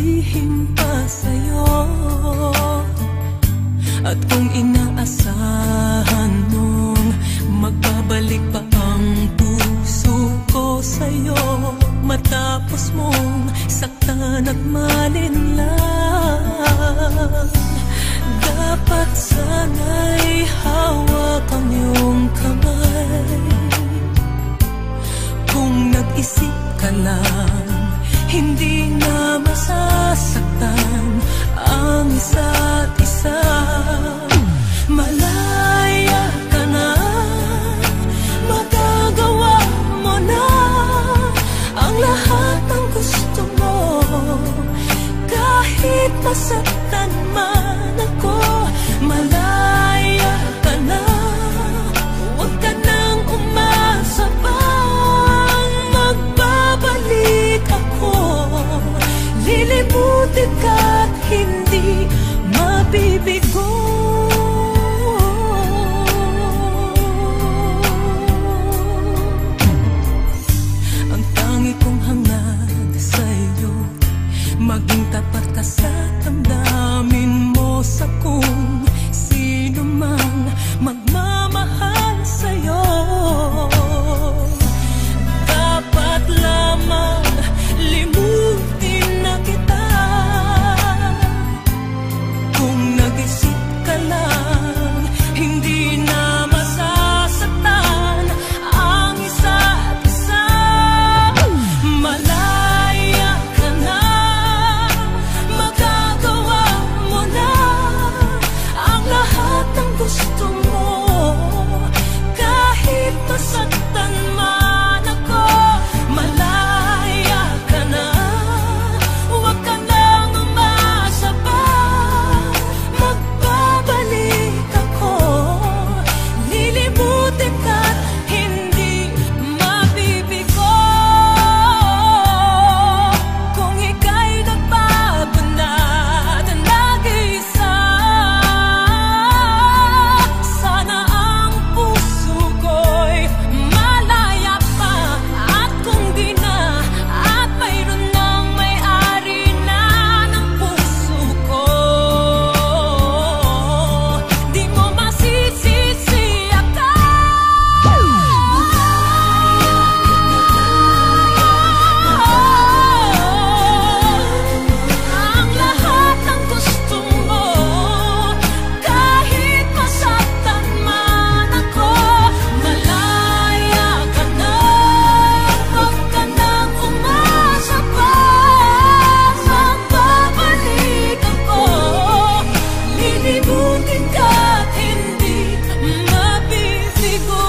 sasabihin pa sa'yo. At kung inaasahan mong magbabalik pa ang puso ko sa'yo, matapos mong saktan at malinlang, dapat sana'y hawak ang iyong kamay. Kung nag-isip ka lang, hindi na masasaktan ang isa't isa. Malaya ka na, magagawa mo na ang lahat ng gusto mo. Kahit masaktan man ako, malaya ka na. Huwag ka nang umasa pang magbabalik ako. Lilimutin ka't hindi mabibigo. Ang tangi kong hangad sa'yo, maging tapat ka sa damdamin mo sa kung sino mang magmamahal sa'yo. Dapat lamang limutin na kita. Kung nag-isip ka lang, hindi na masasaktan ang isa't isa. Malaya ka na, magagawa mo na ang lahat ng gusto mo. Kahit masaktan man ako, malaya ka na. Huwag ka nang umasa pa, magbabalik ako. Lilimutin ka't hindi mabibigo. Kung ika'y nagbago na at nag-iisa, sana ang puso ko'y malaya pa. At kung di na, at mayroon nang may-ari na ng puso ko, di mo masisisi ako. Ang lahat ng gusto mo, kahit masaktan man ako, malaya ka na. Huwag ka nang umasa pa, magbabalik ako. Lilimutin ka't hindi mabibigo.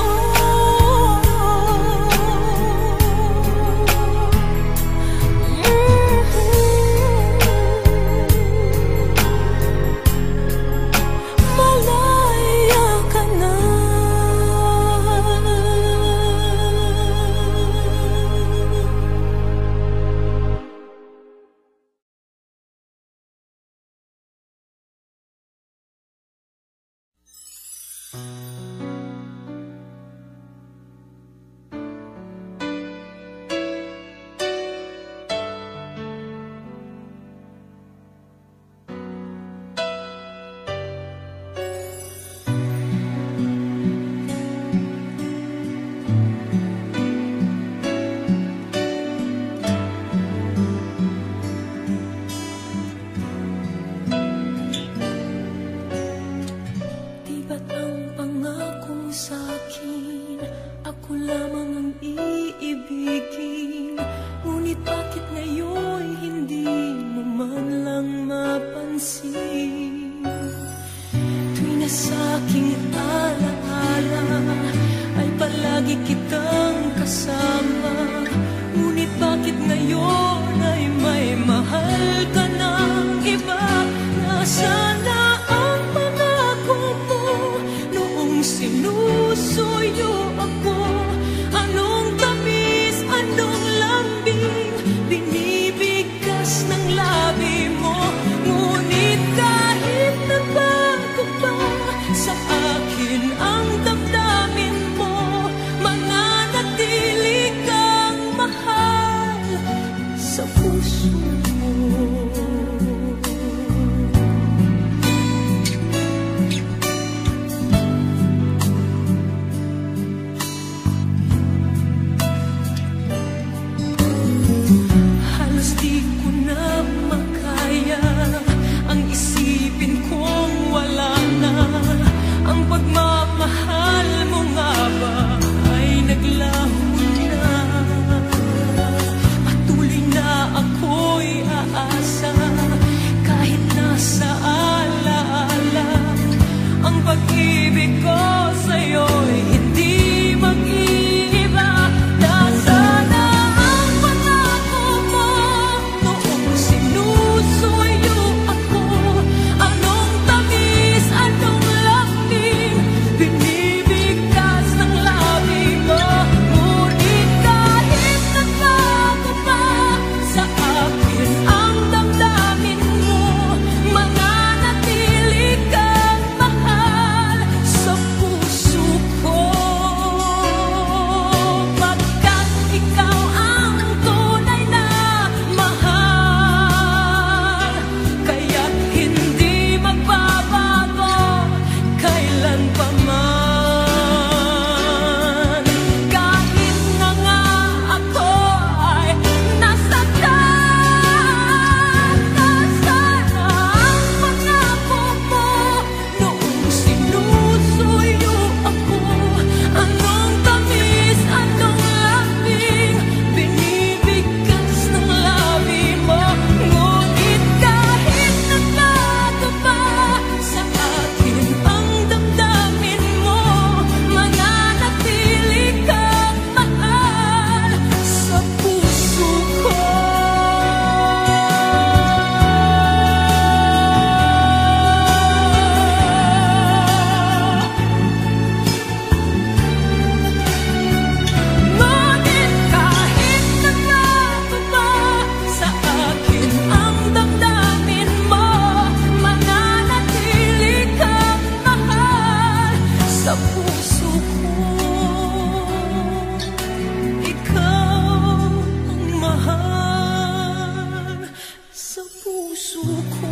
Malaya ka na. Di ba't ang pangako sa'kin, ako lamang ang iibigin? Ngunit bakit ngayon hindi mo man lang mapansin? Tuwing na sa'king alaala ay palagi kitang kasama. Ngunit bakit ngayon ay may mahal ka ng iba? Nasaan na ang pangako mo noong sinusuyo ako? Anong tamis, anong lambing binibigkas ng labi mo? Ngunit kahit nabago pa sa akin ang damdamin mo, mananatili kang mahal puso ko.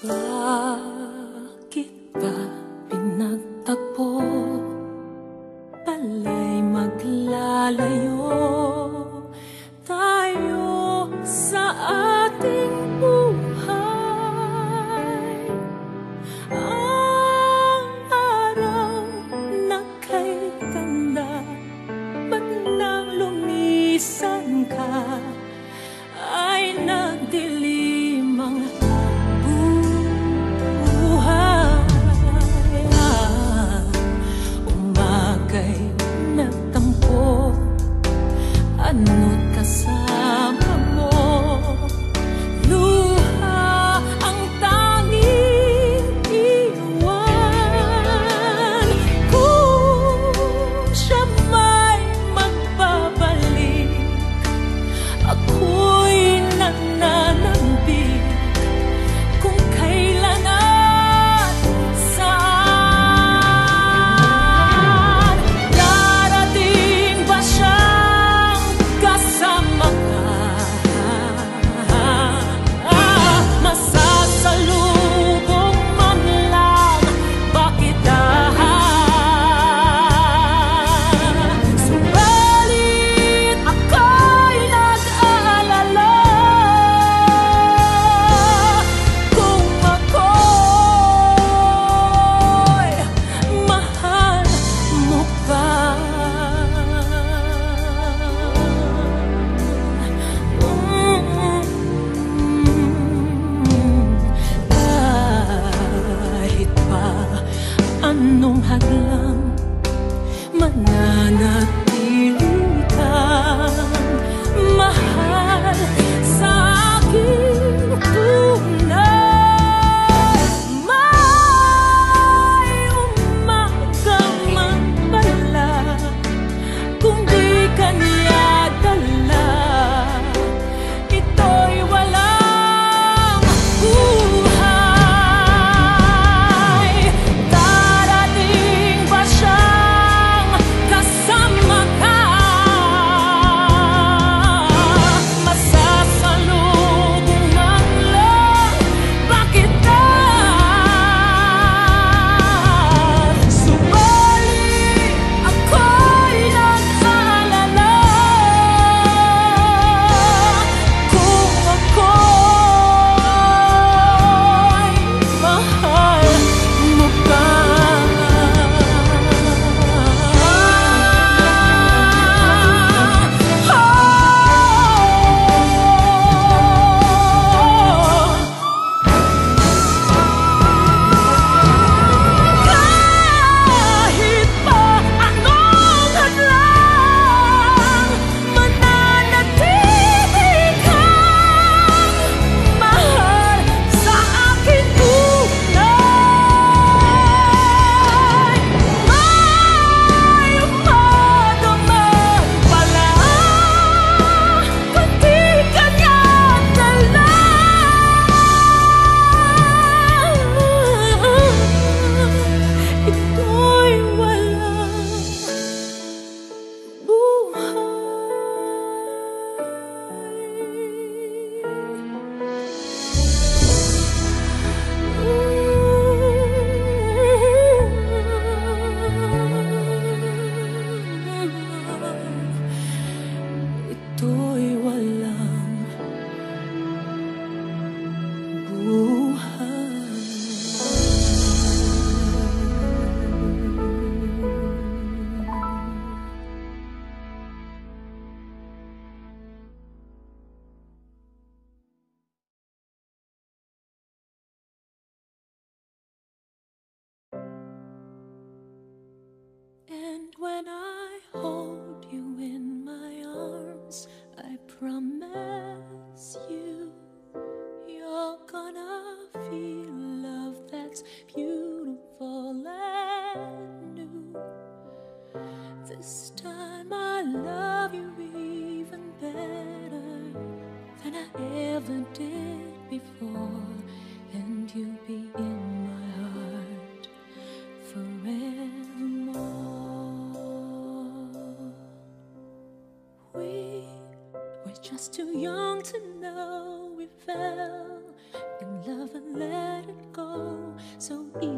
Bakit ba pinagtagpo? Pala'y maglalayo tayo sa ating buhay. Ang araw na kay ganda, ba't nang lumisan ka? Ay nagdilim ang buhay.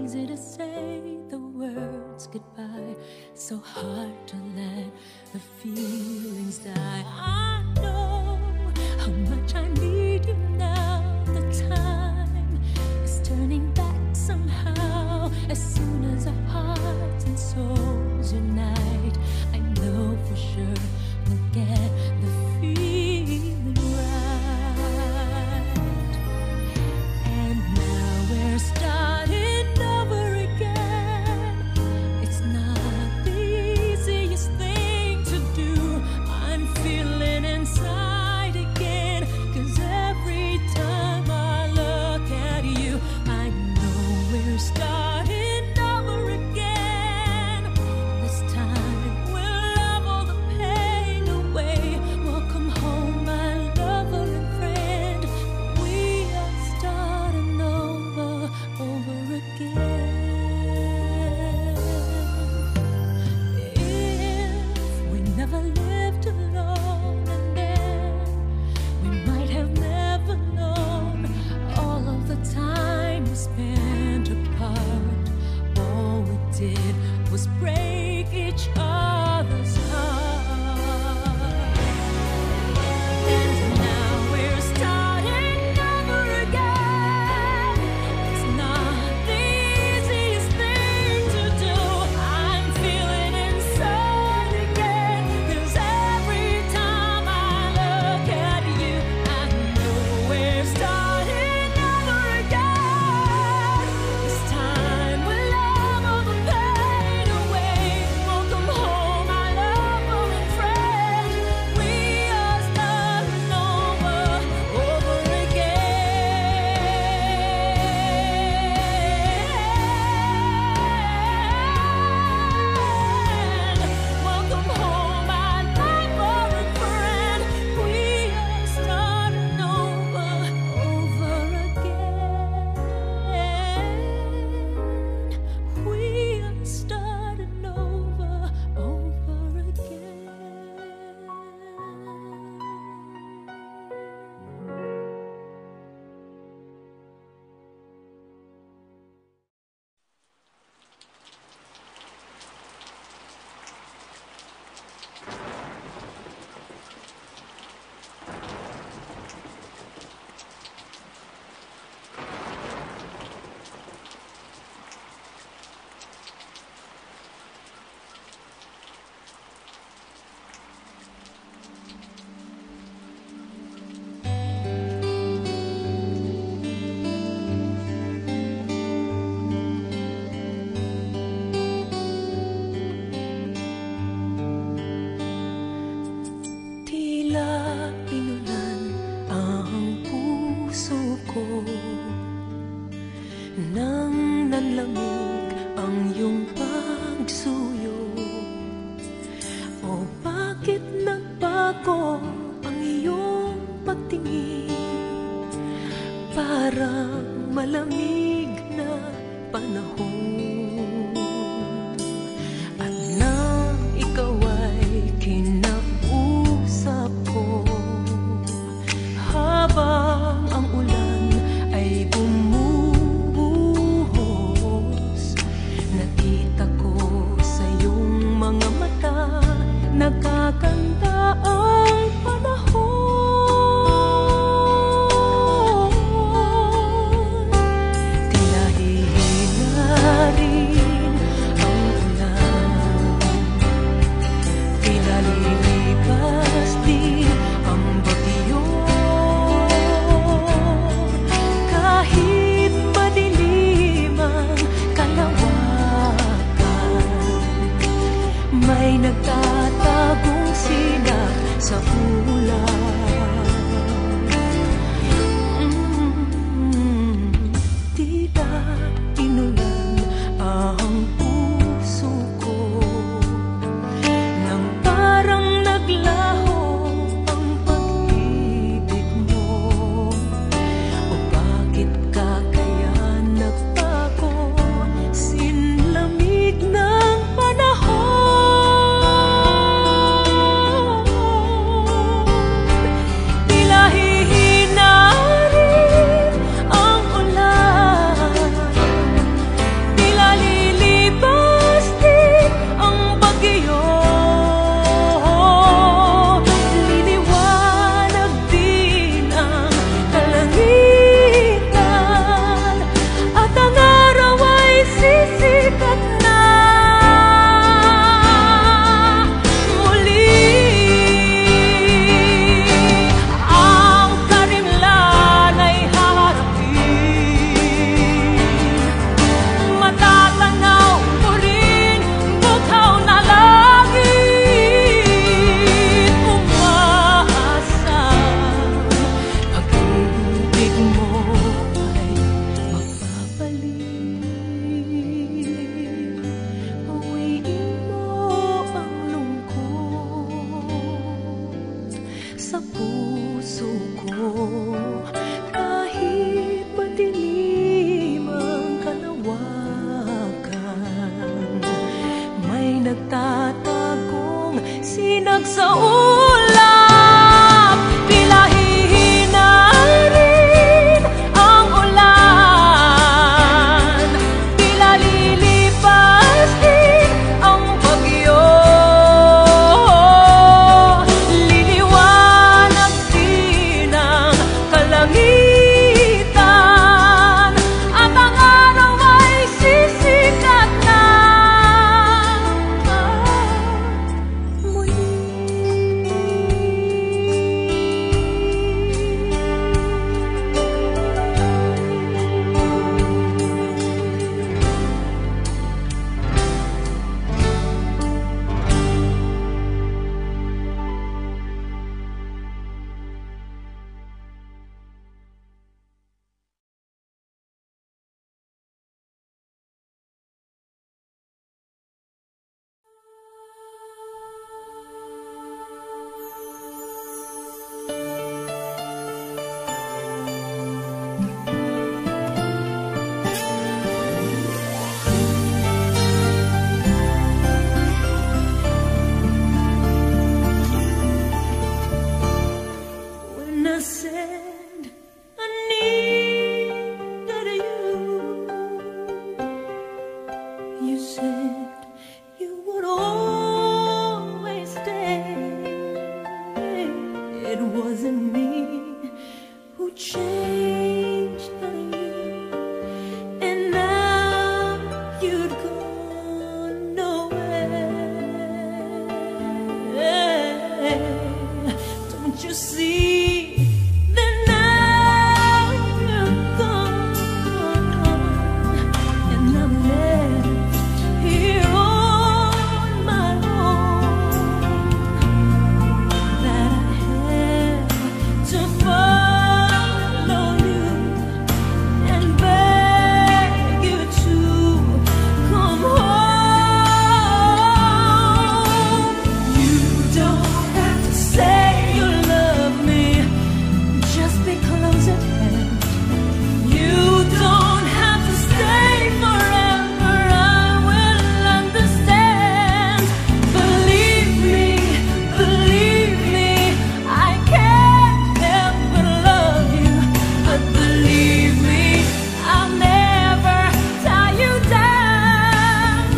easy to say the words goodbye, so hard to let the feelings die. I know how much I need you now. The time is turning back somehow. As soon as our hearts and souls unite, I know for sure we'll get the feeling right. And now we're starting over again. It's not the easiest thing to do. I'm feeling inside again, 'cause every time I look at you, I know we're starting over again. This time we'll love all the pain away. Welcome home, my lover and friend. We are starting over again. If we never lived alone, and then we might have never known all of the time we spent apart. All we did was break each other's heart. And now we're starting over again. It's not the easiest thing to do. I'm feeling inside again, 'cause every time I look at you, I know we're starting over again. This time we'll love all the pain away. Welcome home, my lover and friend. We are starting over again. Welcome home, my lover and friend. We are starting over again. We are starting over again. Tila pinulan ang puso ko nang nanlamig ang iyong pagsuyo. O bakit nagbago ang iyong pagtingin? Parang malamig na panahon. At nang ikaw ay kinausap ko, habang ang ulan ay bumubuhos, nakita ko sa iyong mga mata, nagkaganda ang panahon. Tila hihina rin changed on you, and now you'd gone away. Don't you see that now you're gone, and I'm left here on my own, that I have to follow you and beg you to come home. You don't have to say you love me, just be close at hand. You don't have to stay forever, I will understand. Believe me, I can't help but love you. But believe me, I'll never tie you down.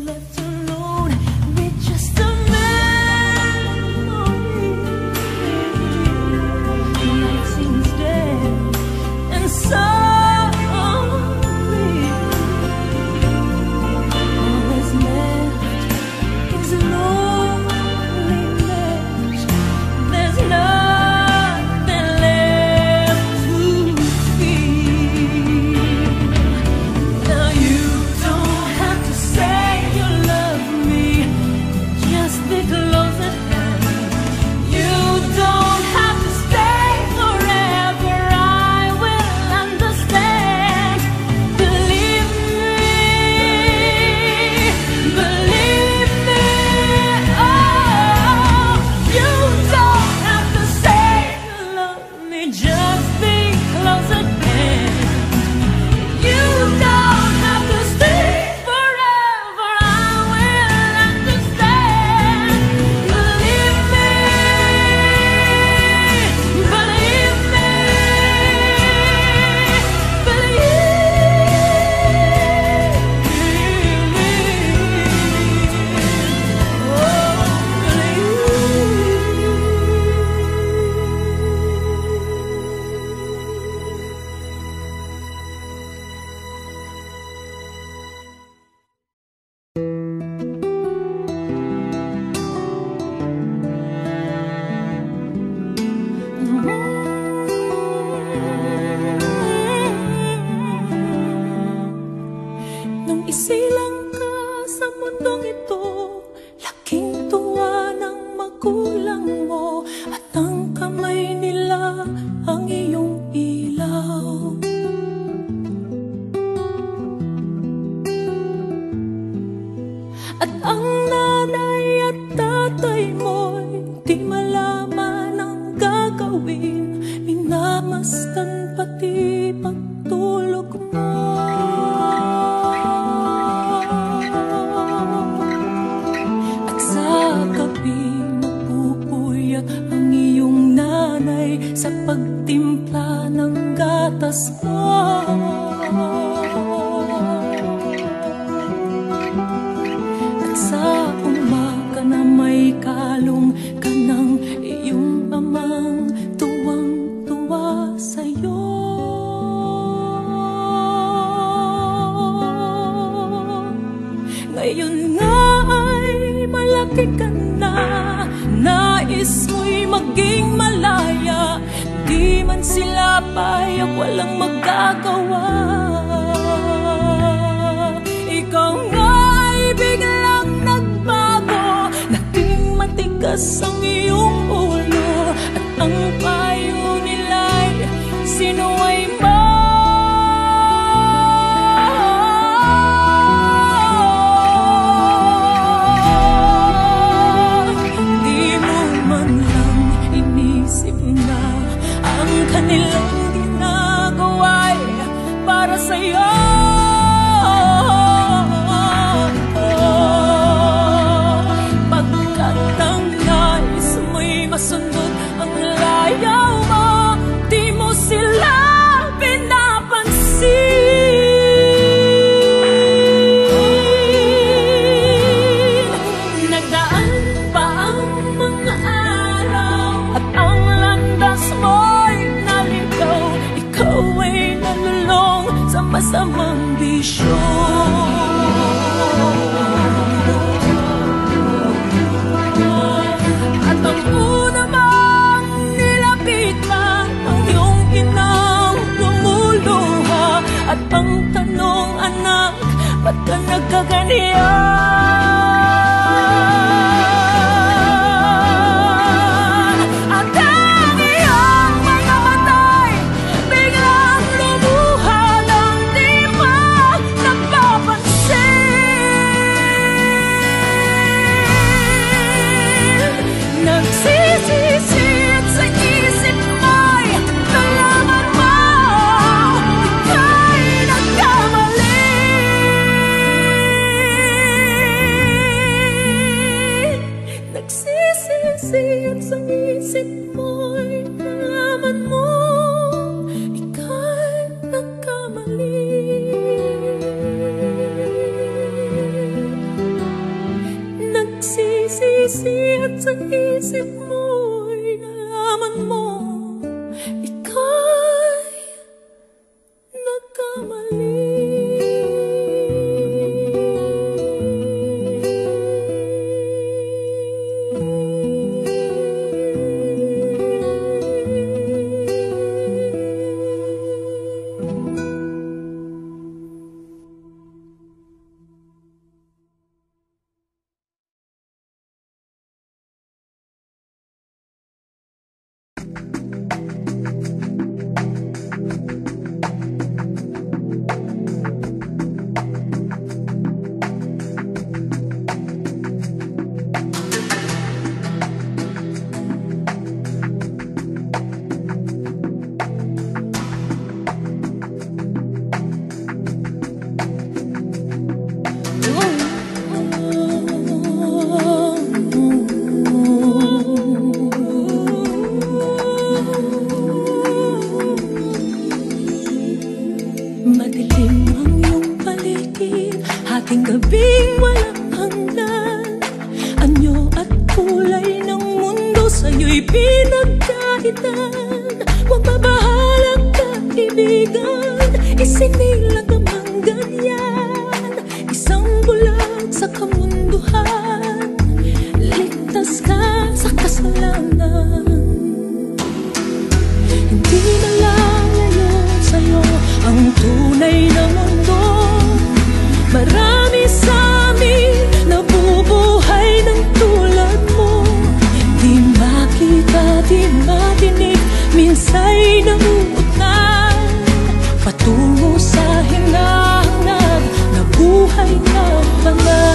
Left alone with just a memory, life seems dead and sorry. All that's left is loneliness. There's nothing left to feel. Now you don't have to say you love me, just be close at hand. You don't have to stay forever, I will understand. Believe me, oh, you don't have to say you love me, just be close at hand. You don't have to stay forever, I will understand. Believe me, nung isilang ka sa mundong ito, laking tuwa ng magulang mo, at ang kamay nila ang iyong ilaw. At ang nanay at tatay mo'y di malaman ang gagawin, minamasdan pati pagtulog mo. At sa gabi magpupuyat ang iyong nanay sa pagtimpla ng gatas mo. At sa umaga na may kalong ka ng iyong amang tuwang-tuwa sa'yo. Ngayon nga ay malaki ka na, nais mo'y maging malaya, di man sila payak, walang magagawa. Ikaw nga ay biglang nagbago, naging matigas ang iyong ulo, at ang payo nila'y sinuway mo. Di mo man lang inisip na ang kanilang ginagawa'y para sa'yo. Pagkat ang nais mo'y masundot ang layaw mo, di mo sila pinapansin. Nagdaan pa ang mga araw at ang landas mo ka nagkaganyan. At ang iyong mga matay biglang lumuha ng di mo napapansin. Nagsisisit sa isip mo'y nalaman mo ika'y nagkamali. Nagsisisit sa isip mo'y nalaman mo ika'y nagkamali. Nagsisisit sa isip mo'y nalaman mo ika'y nagkamali. Madilim ang iyong paligid, hating gabing walang hanggan. Anyo at kulay ng mundo sa'yo'y pinagkaitan. Huwag mabahalang kaibigan, isinilang ka mang ganyan. Isang bulag sa kamunduhan, ligtas ka sa kasalanan. Hindi malalayo sa'yo ang tunay na mundo. Marami sa amin nabubuhay ng tulad mo. Di makita, di matinig, minsa'y namuutan patungo sa hinahangad na buhay na banal.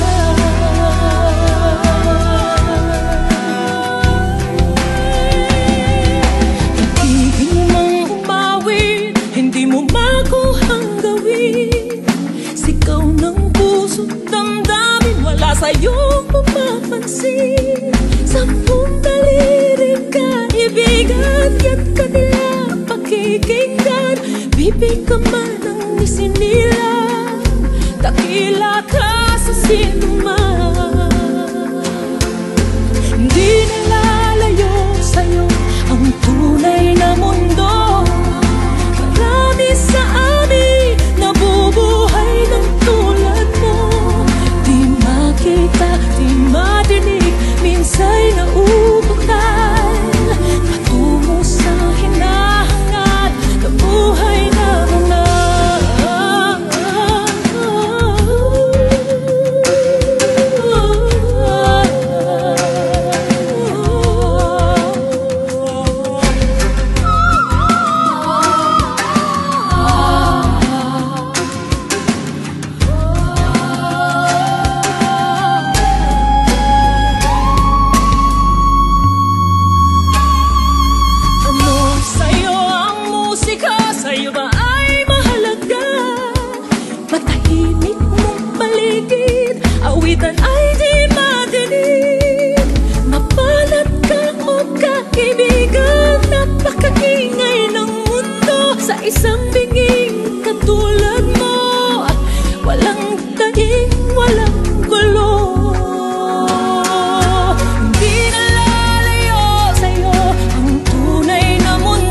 Sa'yong pumapansin, sampung daliri kaibigan, ya't kanila pakikinggan. Bibig ka man ang isinilang, dakila ka sa sinuman. Hindi nalalayo sa'yo ang tunay na mundo. Marami sa amin nabubuhay ng tulad mo. Kita di madinig, minsa'y nauubukan patungo sa hinahangad na buhay na banal. Sa'yo ba ay mahalaga? Matahimik mong paligid, awitan ay di madinig. Mapalad ka o kaibigan, napakingay ng mundo. Sa isang binging katulad mo, walang daing, walang gulo. Hindi nalalayo sa'yo ang tunay na mundo.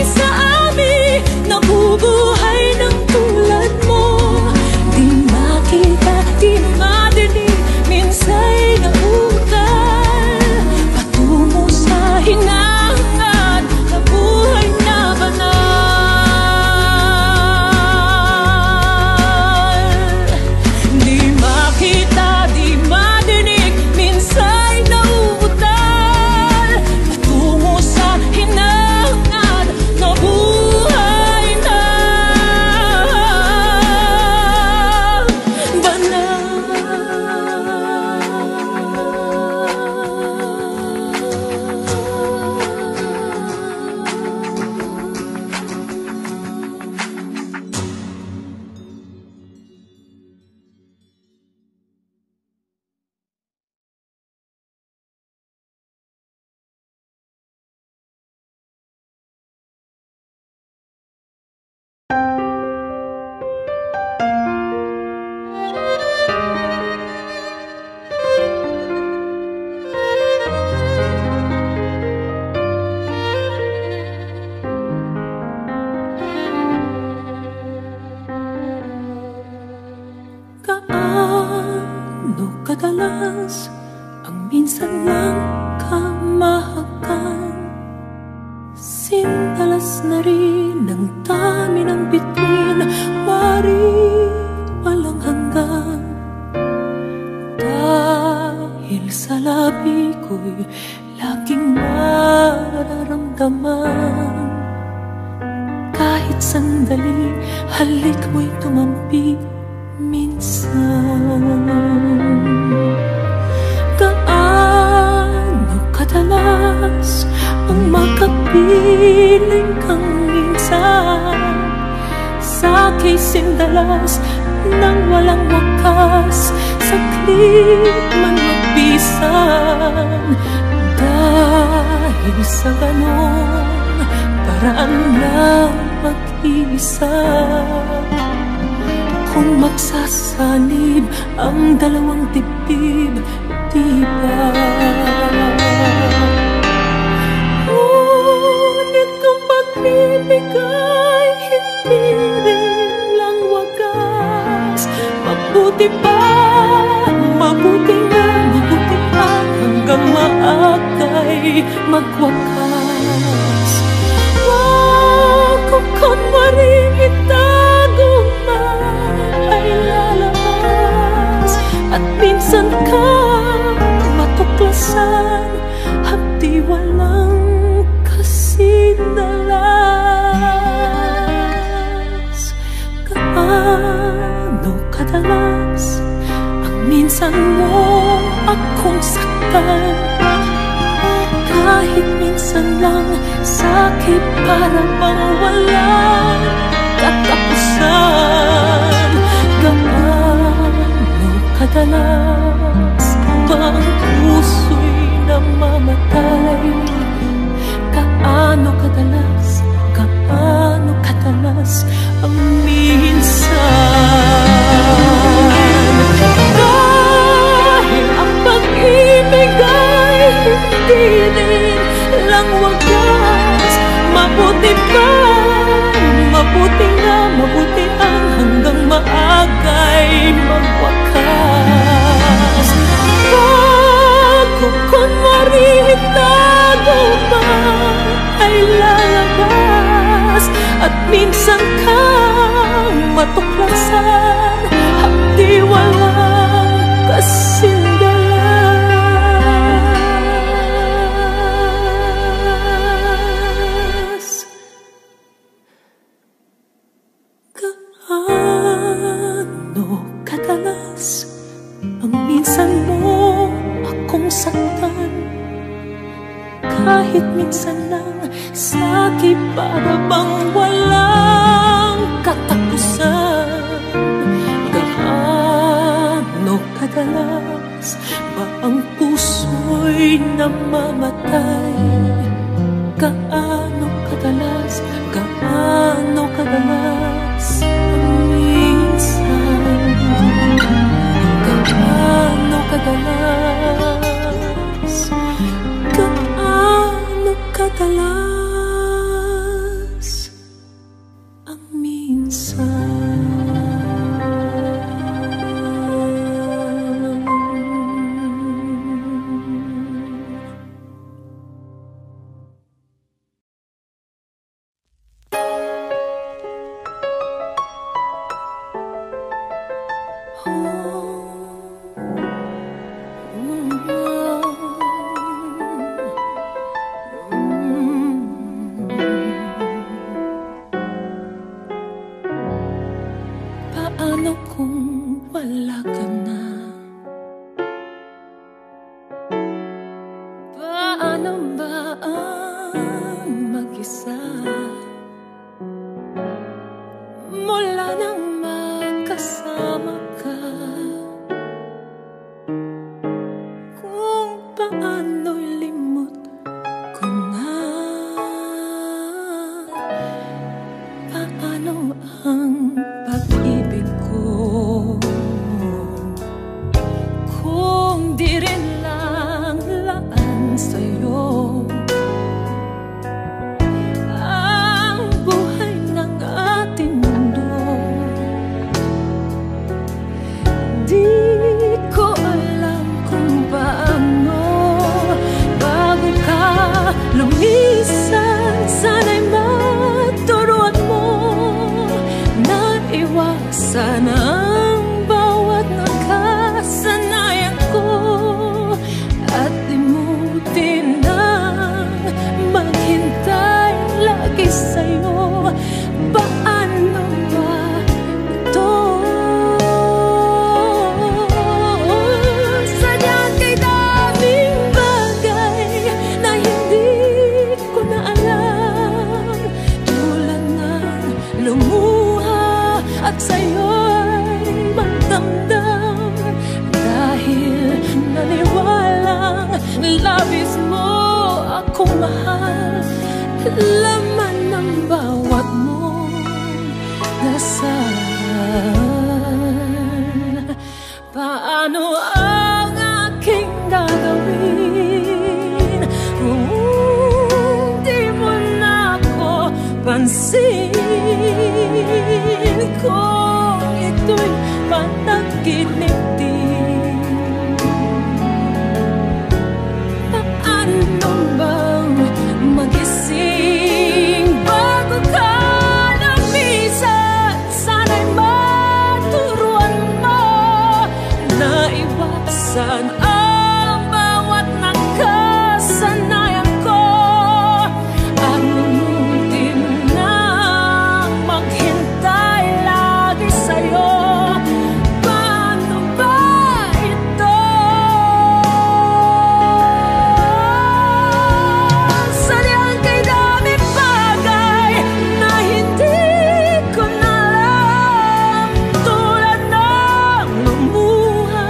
Sa amin nabubuhay ng tulad mo. Di makita, di madinig, minsa'y nauutal patungo sa hinahangad na buhay na Labis na rin ang dami ng bituin, wari walang hanggan. Dahil sa labi ko'y laging mararamdaman. Kahit sandali, halik mo'y tumampi minsan. Gaano kadalas ang makapiling kang minsan sa aking sindalas nang walang wakas, saglit man magpisan. Dahil sa ganon paraan lang mag-iisa, kung magsasanib ang dalawang dibdib, diba? Ngunit kung pagbibigay hindi rin lang wagas, mabuti pa, mabuti nga, mabuti pa hanggang maagay magwakas. Wag kung kunwaring itago man ay lalabas, at minsan ka matuklasan, hapdi walang kasindalas. Gaano kadalas ang minsan mo akong saktan, kahit minsan lang sakit para bang walang katapusan. Gaano kadalas ba ang puso'y namamatay? Gaano kadalas, gaano kadalas ang minsan? Dahil ang pag-ibig ay hindi rin lang wagas, mabuti pa, mabuti nga, mabuti ang hanggang maagay magwakas. Bago kunwari itago pa ay lalabas, at minsan kang matuklasan, hapdi walang kasindalas. Gaano kadalas ang minsan mo akong saktan, kahit minsan lang sakit para bang walang katapusan. Gaano kadalas ba ang puso'y namamatay? Gaano kadalas, gaano kadalas ang minsan? Gaano kadalas, gaano kadalas ang minsan? Paano kung wala ka na? Paano ba ang mag-isa? Mula nang makasama ka, kung paano'y limot ko na. Paano ang pag-ibig ko kung di rin lang laan sa'yo? Sana ang bawat nakasanayan ko at limutin nang maghintay lagi sa'yo. Paano ba ito? Sadyang kay daming bagay na hindi ko na alam, tulad ng lumuha at sa'yo'y magdamdam, dahil naniwalang labis mo akong mahal. Laman ng bawat mong dasal. Paano ang aking gagawin kung di mo na ako pansin? Kung ito'y panaginip din, paano bang magising bago ka namisan? Sana'y maturuan mo na iwasan ang bawat nakasanayan ko at lumutin na maghintay lagi sa'yo. Paano ba ito? Sadyang kay daming bagay na hindi ko na alam, tulad ng lumuha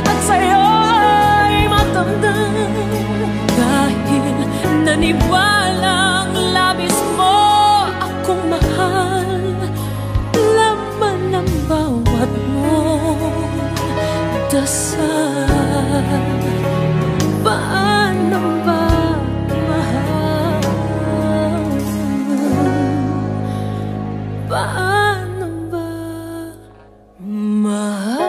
at sa'yo'y matamdam, dahil naniwalang labis mo akong mahal. Laman ng bawat mong dasal. Paano ba mahal? Paano ba mahal?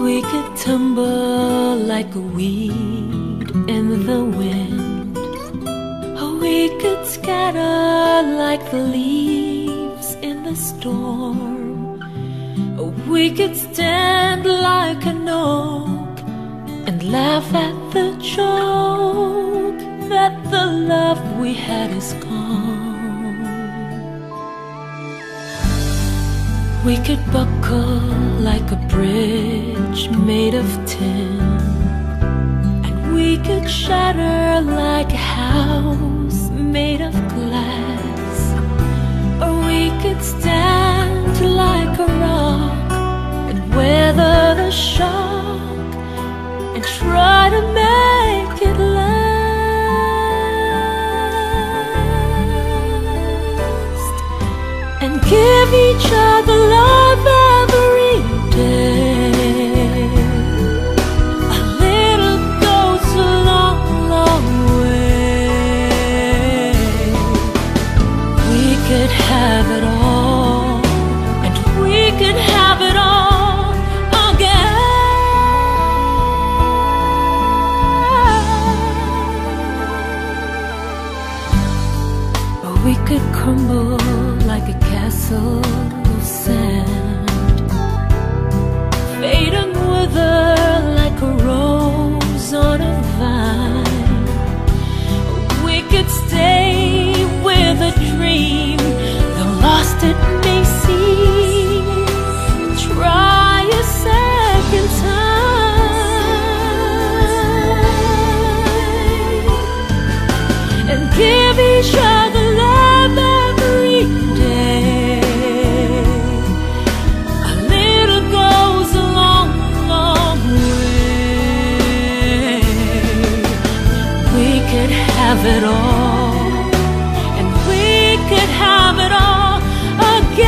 We could tumble like a weed in the wind, or we could scatter like the leaves in the storm, or we could stand like an oak and laugh at the joke that the love we had is gone. We could buckle like a bridge made of tin, and we could shatter like a house made of glass, or we could stand like a rock and weather the shock and try to make it last, and give each other love every day. A little goes a long, long way. We could have it all, and we could have it all again. Or we could crumble like a castle of sand, fade and wither like a rose on a vine. We could stay with a dream, though lost it may seem. Try a second time and give each other love every day. A little goes a long, long way. We could have it all, and we could have it all again.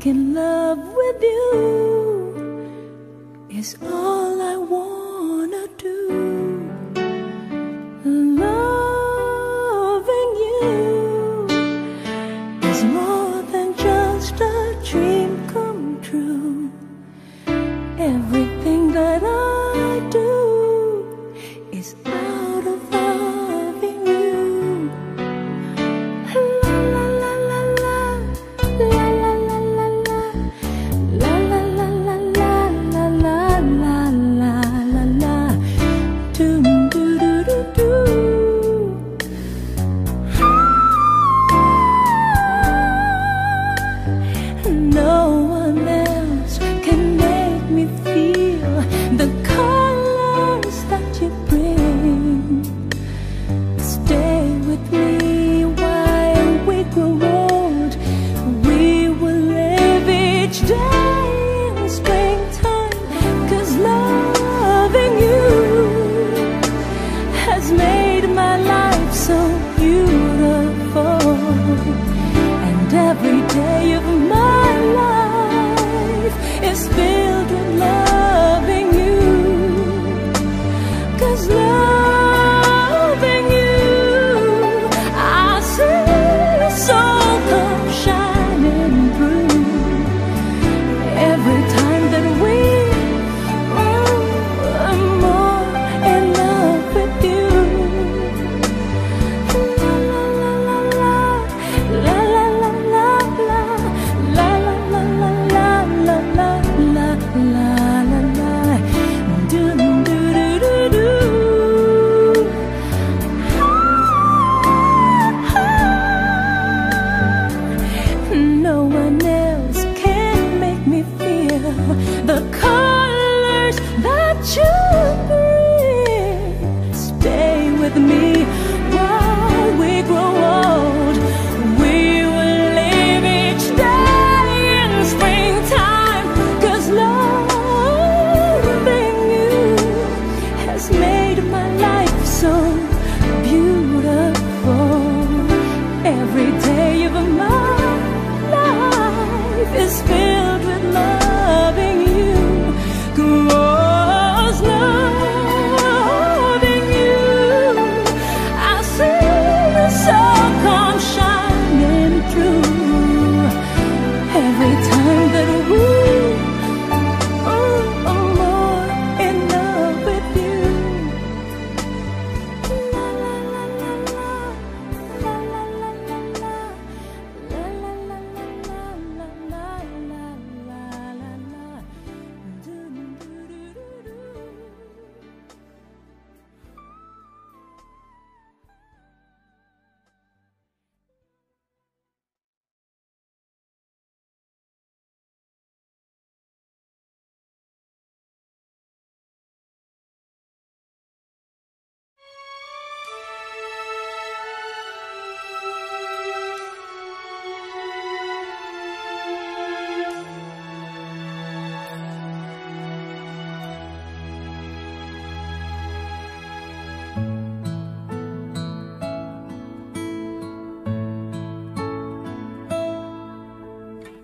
in love with you is all I wanna do. Loving you is more than just a dream come true. Everything that I do is out of loving you. La la la la la, la la la la la, la la la la la, la la la la la la, do do do do do. No one else can make me feel the colors that you bring. Stay with me while we grow old. We will live each day in springtime, 'cause loving you has made my life so beautiful. And every day of my life is filled with loving you. 'Cause loving you, I see the sun come shining through. Every time that we are more in love with you. La la la la la, la la la la la, la la la la la, la la la la la, do do do do do. No one else can make me feel the colors that you bring. Stay with me while we grow old. We will live each day in springtime, 'cause loving you has made my life so beautiful. Every day of my life is filled with loving you. 'Cause loving you, I see the sun come shining through. Every time that we are more in love with you. La la la la la, la la la la la, la la la la la, la la la la la, do do do do do.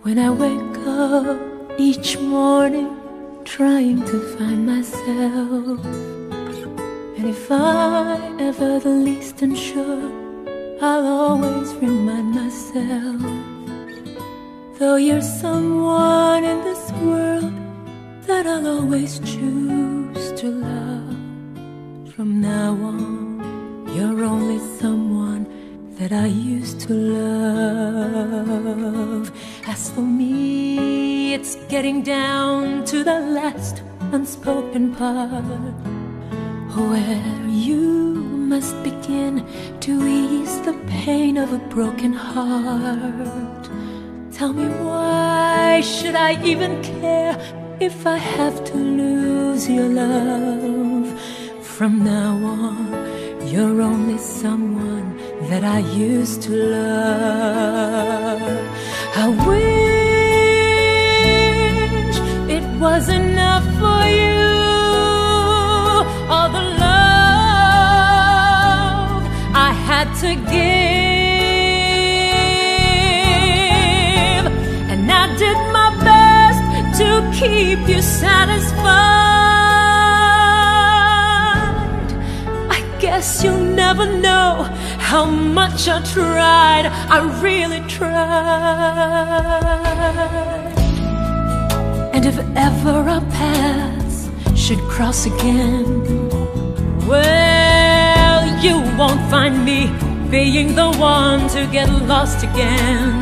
When I wake up each morning trying to find myself, and if I ever the least unsure, I'll always remind myself, though you're someone in this world that I'll always choose to love. From now on, you're only someone that I used to love. As for me, it's getting down to the last unspoken part, where you must begin to ease the pain of a broken heart. Tell me, why should I even care if I have to lose your love? From now on, you're only someone that I used to love. I wish it was enough for you, all the love I had to give, and I did my keep you satisfied. I guess you'll never know how much I tried. I really tried. And if ever our paths should cross again, well, you won't find me being the one to get lost again.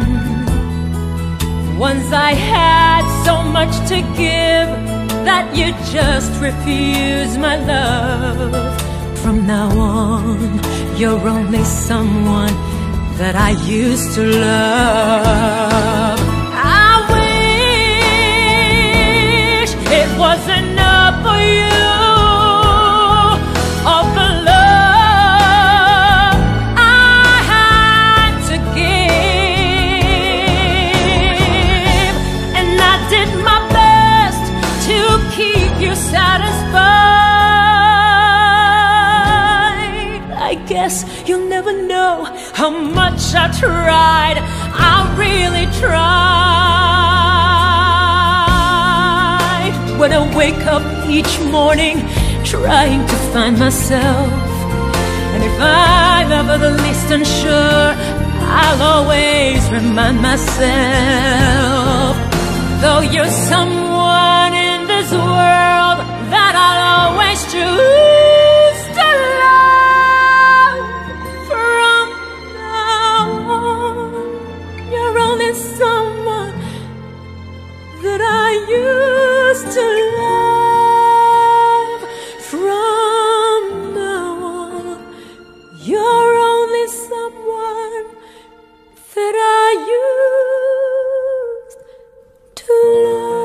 Once I had so much to give that you just refused my love. From now on, you're only someone that I used to love. I wish it was enough for you, of the love I had to give, and I did my best to keep you satisfied. I guess you'll never know how much I tried. I really tried. When I wake up each morning trying to find myself, and if I'm ever the least unsure, I'll always remind myself, though you're someone in this world that I'll always choose to love. From now on, you're only someone that I used to love. From now on, you're only someone that I used to love.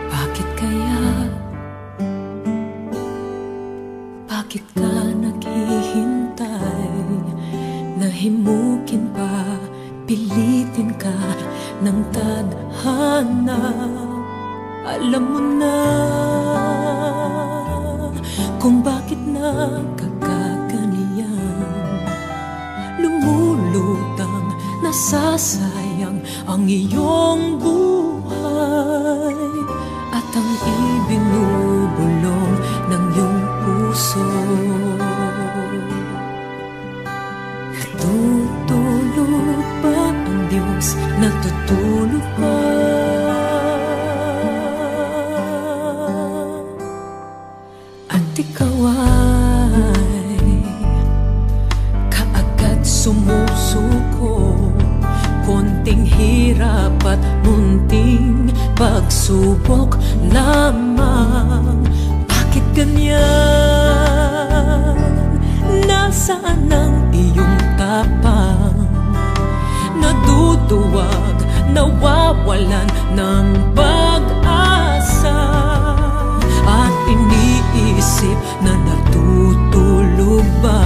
Bakit kaya? Bakit ka naghihintay? Nahimukin pa, pilitin ka ng tadhana. Alam mo na kung bakit nakakaganiyan. Lumulutang, nasasayang ang iyong buhay, at ang ibinubulong ng iyong puso. Natutulog ba ang Diyos? Natutulog ba? At ikaw ay kaagad sumusuko. Konting hirap at munting pagsubok lamang. Bakit ganyan? Nasaan ang iyong tapang? Naduduwag, nawawalan ng pag-asa, at iniisip na natutulog ba?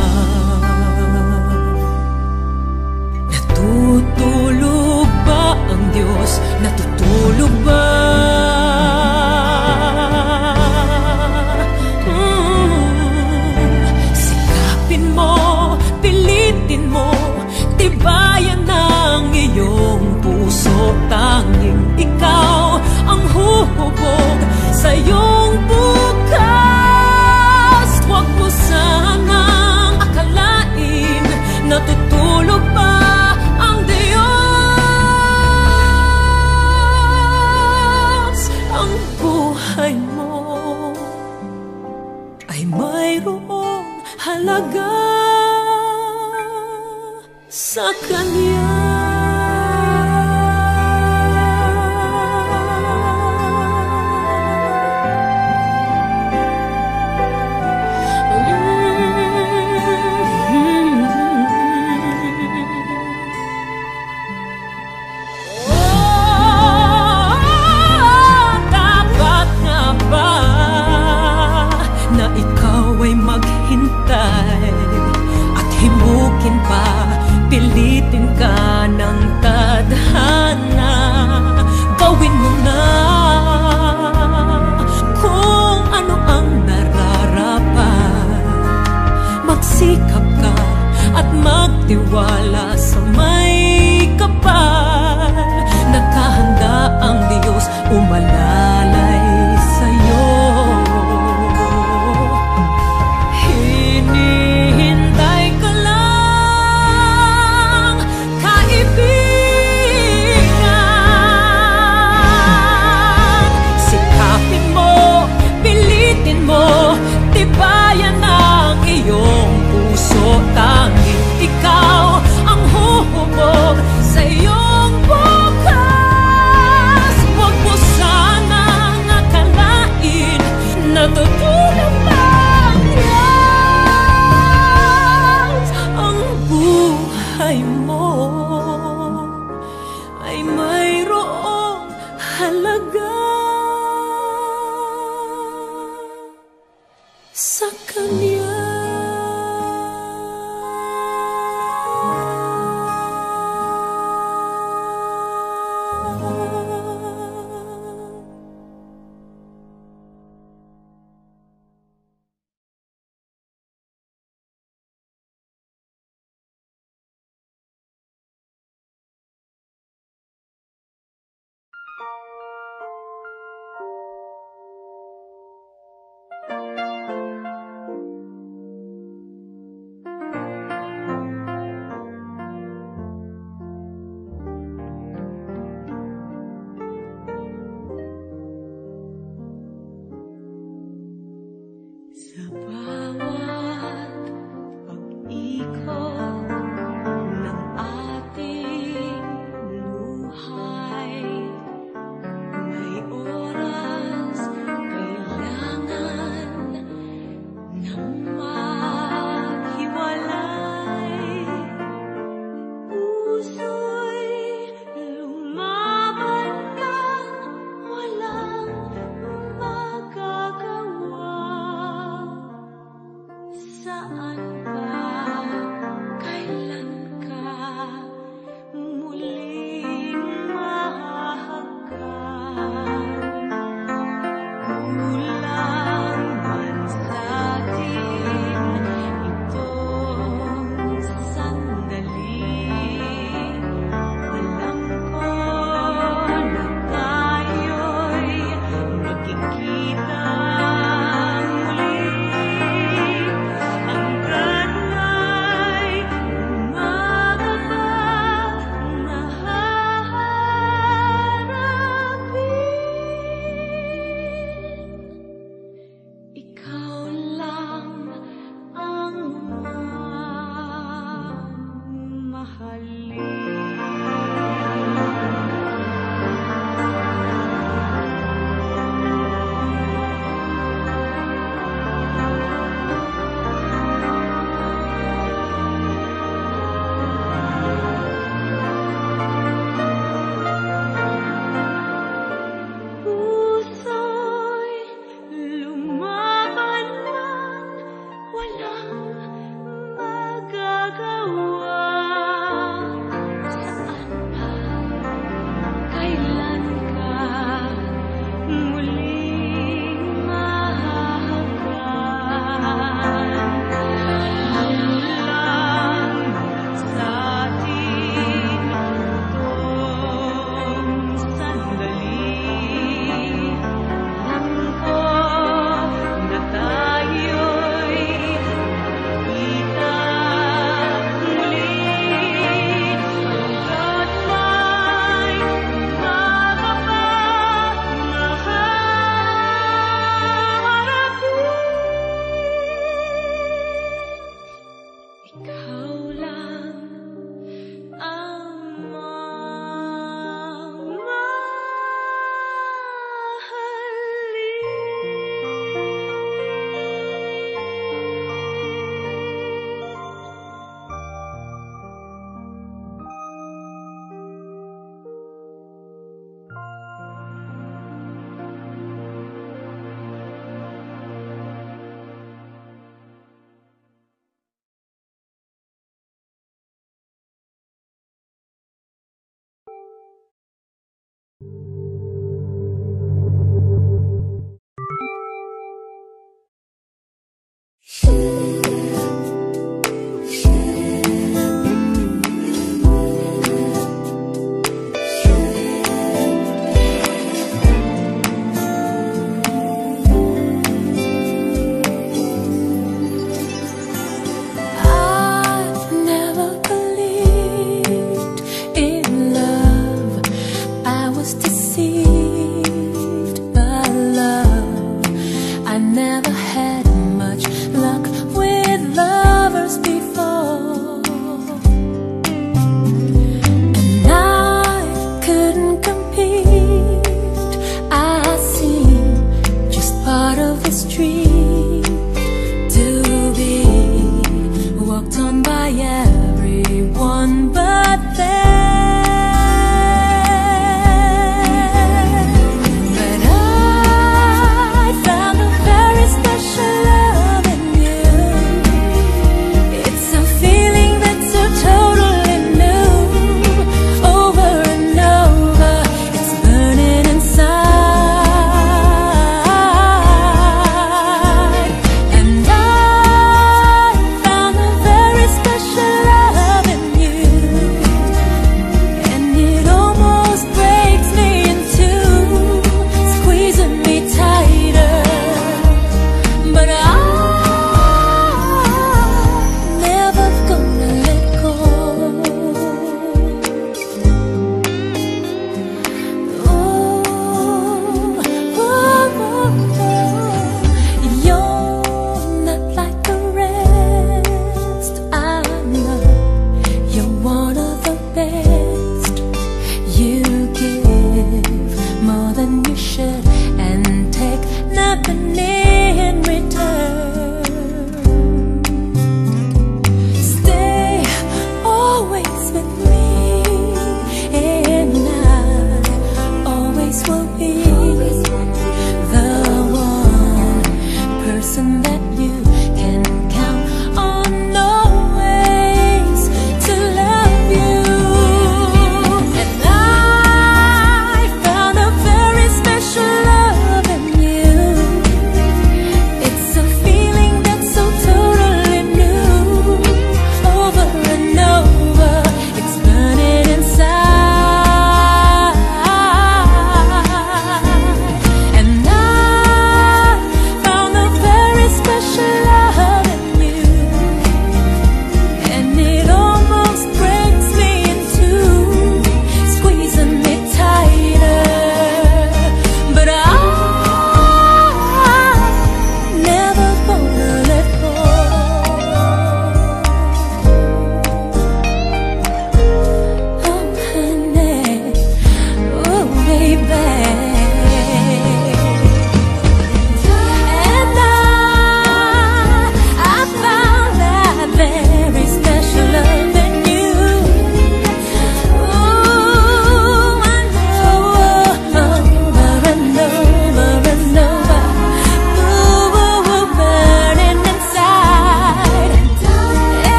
Natutulog ba ang Diyos? Natutulog ba? Sikapin mo, pilitin mo, tibayan ng iyong puso. Tanging ikaw ang huhubog sa iyong bukas. Huwag mo sanang akalain natutulog ba ang Diyos. Ang buhay mo ay mayroong halaga sa Kanya. Sa bawat pag-ikot ng ating buhay, may oras kailangan na maghiwalay. Puso'y lumaban ng walang magagawa. Saan ka, kailan ka muling mahahagkan? Kulang man sa'tin itong sandali. Alam ko na tayo'y magkikita muli. Hanggat may umaga pa na haharapin, ikaw lang ang mamahalin.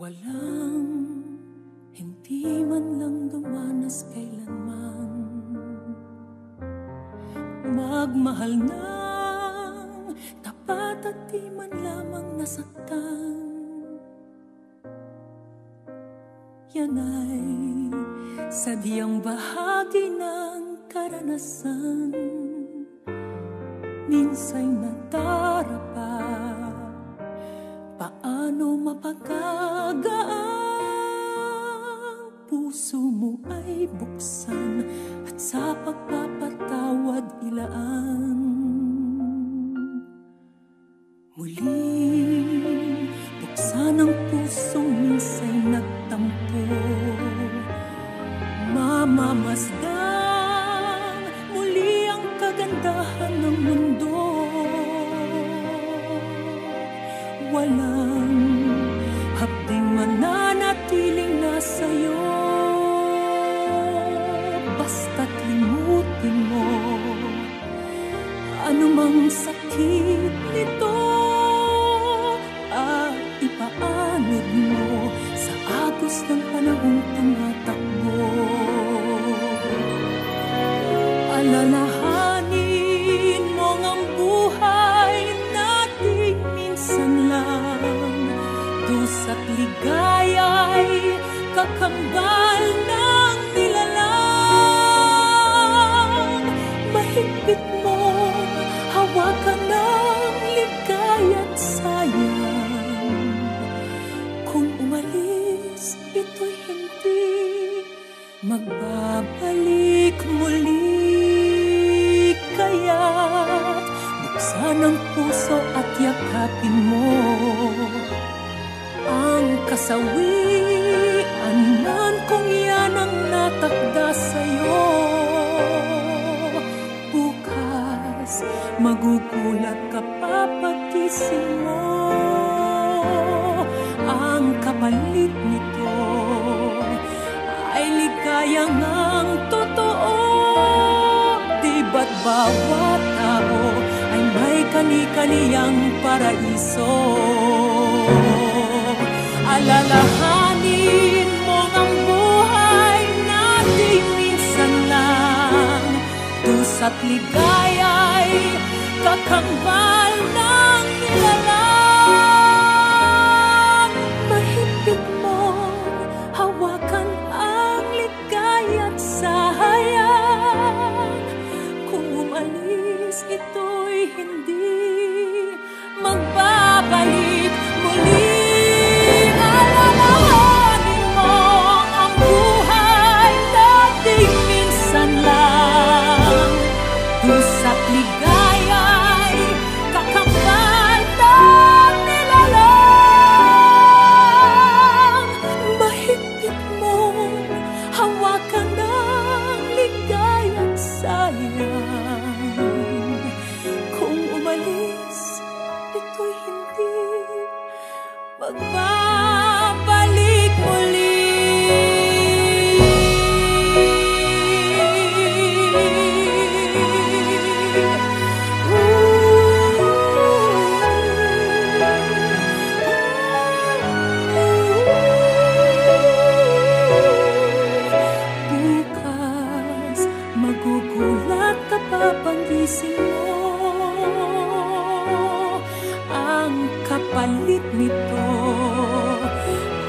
Walang hindi man lang dumanas kailanman magmahal ng tapat at di man lamang nasaktan. Yan ay sadyang bahagi ng karanasan. Minsa'y nadarapa paano mapagkagaang puso mo ay buksan at sa pagpapatawad ilaan. Muling buksan ang pusong minsa'y nagtampo, mamamasdan muli ang kagandahan ng mundo. Walang hapding mananatiling nasa'yo, basta't limutin mo anumang sakit nito at ipaanod mo sa agos ng panahong tumatakbo. Alalahanin mo ang buhay nating minsan lang, dusa't ligaya'y kakambal ng nilalang. Mahigpit mo hawakan ng ligaya't sayang, kung umalis ito'y hindi magbabalik muli. Kaya't buksan ang puso at yakapin mo ang kasawian man kung yan ang natakda sa'yo. Bukas magugulat ka pa pagising mo, ang kapalit nito ay ligayang ang totoo. Di ba't bawat tao ay may kani-kaniyang paraiso? Alalahanin mo ang buhay nating minsan lang, dusa't ligaya'y kakambal ng nilalang. Mahigpit mo hawakan ang ligaya't sayang, kung umalis ito'y hindi magbabalik muli. Alalahanin mo ang buhay nating minsan lang, dusa't ligaya'y kakambal ng nilalang. Mahigpit mong hawakan ng ligaya't sayang, kung umalis ito'y hindi magbabalik muli. Bukas magugulat ka pa panggising mo, ang kapalit nito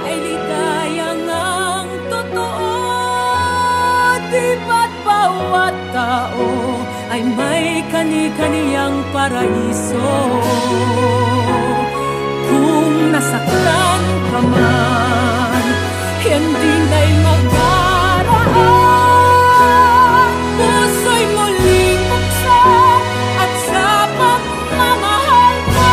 ay ligayang ang totoo. Di ba't bawat tao ay may kani-kaniyang paraiso? Kung nasaktan ka man, hindi na'y magdaraan. Puso'y muling buksan at sa pagmamahal mo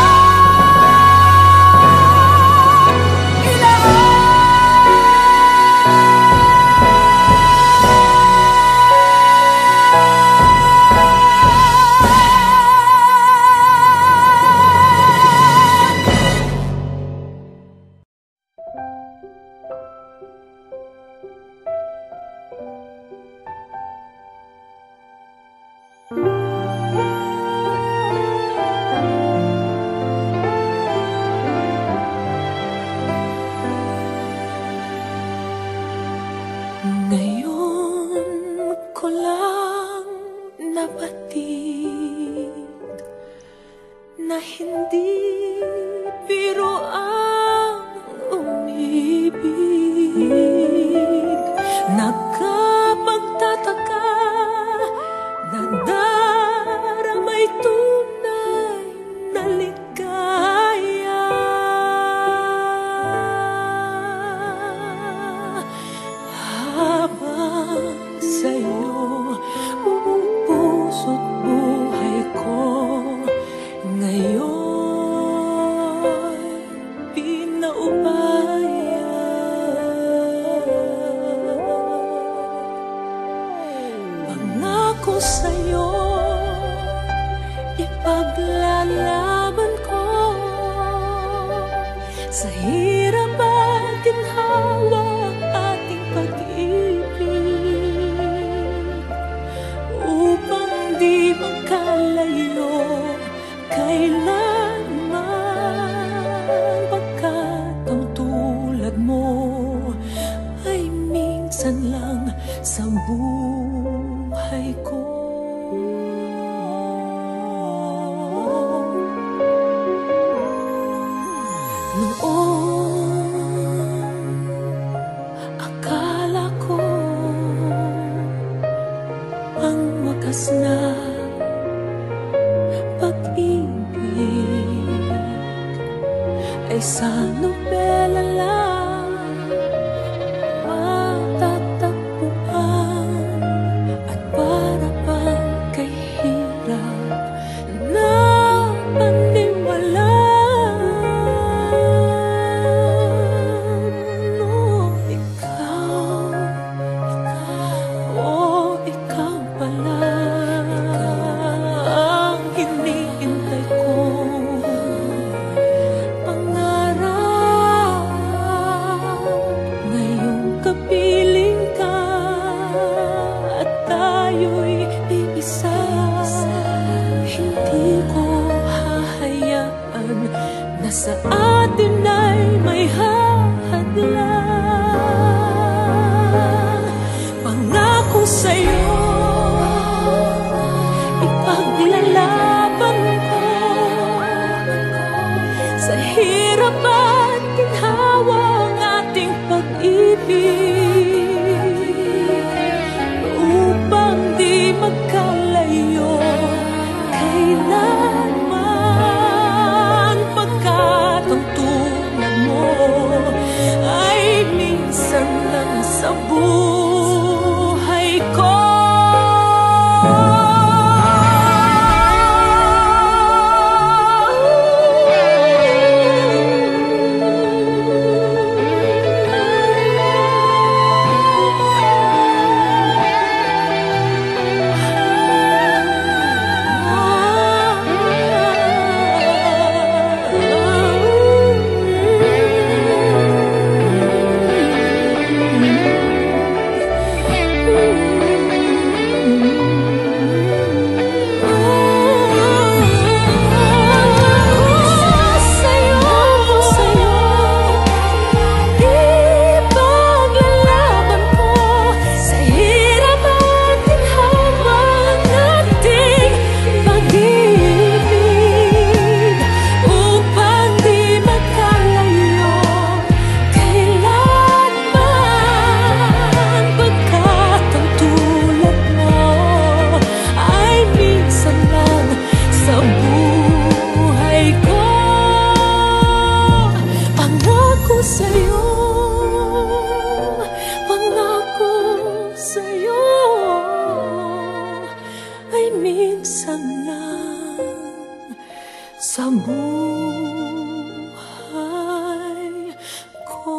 ngayon ko lang nabatid na hindi biro ang umibig. Nagkapagtataka na daramay tunay na ligaya. Habang sa'yo buong puso't buhay ko ngayon pinaubaya. Pangako sa'yo ipaglalaban ko, sa hirap at ginhawa ating pag-ibig, upang di magkalayo sa buhay ko. Akala ko ang wakas na pag-ibig ay sa nobela lang matatagpuan, at para bang kay hirap na paniwalaan. Sa atin ay may hahadlang. Pangako sa'yo, ipaglalaban ko sa hirap at ginhawa ang ating pag-ibig, upang di magkalayo kailanman. Ang tulad mo ay minsan lang sa buhay ko. Minsan lang sa buhay ko.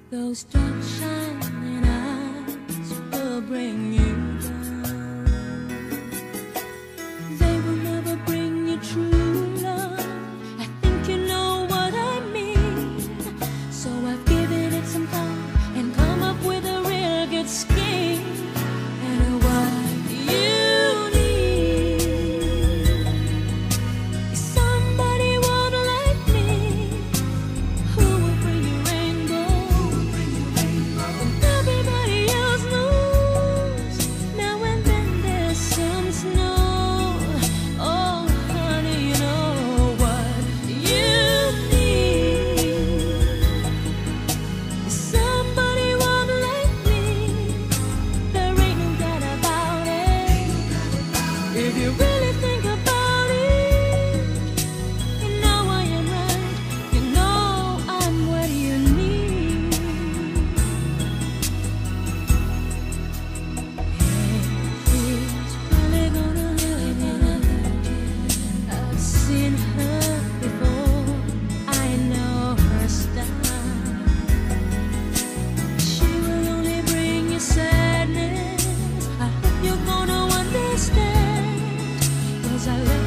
Those dark shining eyes will bring you down. They will never bring you true love. I think you know what I mean. So I've given it some thought and come up with a real good scheme. And what you need is somebody warm like me, who will bring you rainbow understand, 'cause I love